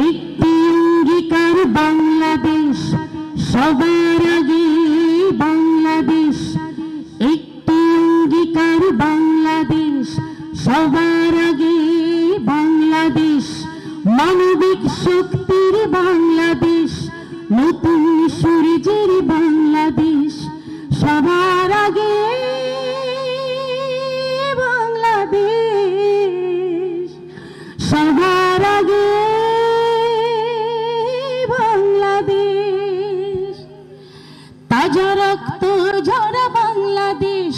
একটি অঙ্গীকার বাংলাদেশ সবার আগে বাংলাদেশ, একটি অঙ্গীকার বাংলাদেশ সবার আগে বাংলাদেশ, মানবিক শক্তির বাংলাদেশ, নতুন সূর্যের বাংলাদেশ সবার আগে বাংলাদেশ, সবার আগে বাংলাদেশ। তাজা রক্ত ঝরা বাংলাদেশ,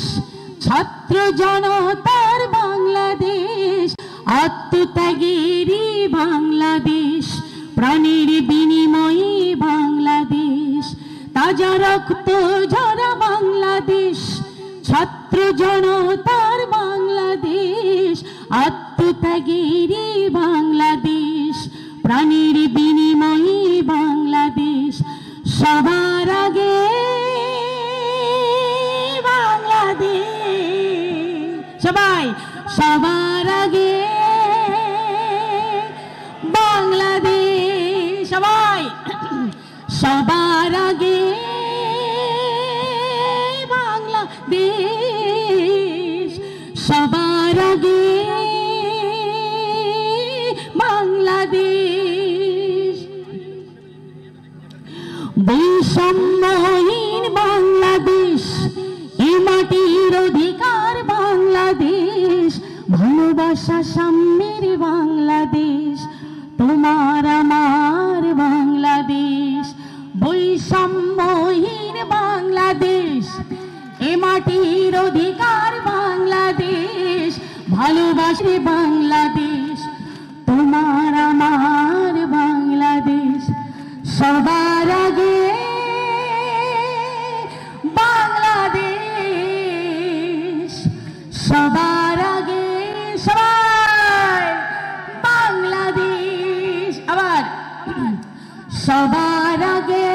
ছাত্র জনতার বাংলাদেশ, আত্মত্যাগেরই বাংলাদেশ, প্রাণের বিনিময়ে বাংলাদেশ। তাজা রক্ত ঝরা বাংলাদেশ, ছাত্র জনতার বাংলাদেশ, আত্মত্যাগেরই বাংলাদেশ, প্রাণের বিনিময়ে বাংলাদেশ সবার আগে বাংলাদেশ। সবাই সবার আগে বাংলাদেশ, সবাই সবার আগে বাংলাদেশ, সবার আগে বাংলাদেশ। বৈষম্যহীন বাংলাদেশ, এ মাটির অধিকার বাংলাদেশ, ভালোবাসা সাম্যের বাংলাদেশ, তোমার আমার বাংলাদেশ। বৈষম্যহীন বাংলাদেশ, এ মাটির অধিকার বাংলাদেশ, ভালোবাসে বাংলাদেশ, তোমার আমার বাংলাদেশ সবার আগে বাংলাদেশ, সবার আগে সবাই বাংলাদেশ। আবার সবার আগে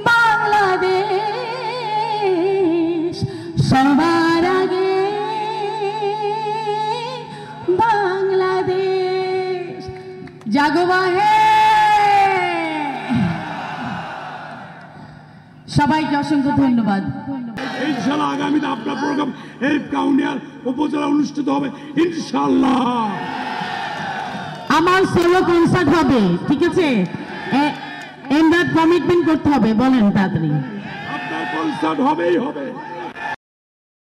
বাংলাদেশ, সবার আগে বাংলাদেশ। জাগো বাহে। সবাইকে অসংখ্য ধন্যবাদ। ইনশাআল্লাহ আগামীতে আপনার প্রোগ্রাম হেল্প কাউন্সিল উপজেলা অনুষ্ঠিত হবে ইনশাআল্লাহ। আমার সোলো কনসার্ট হবে, ঠিক আছে? এন্ড কমিটমেন্ট করতে হবে, বলেন তাড়াতাড়ি। আপনার কনসার্ট হবেই হবে।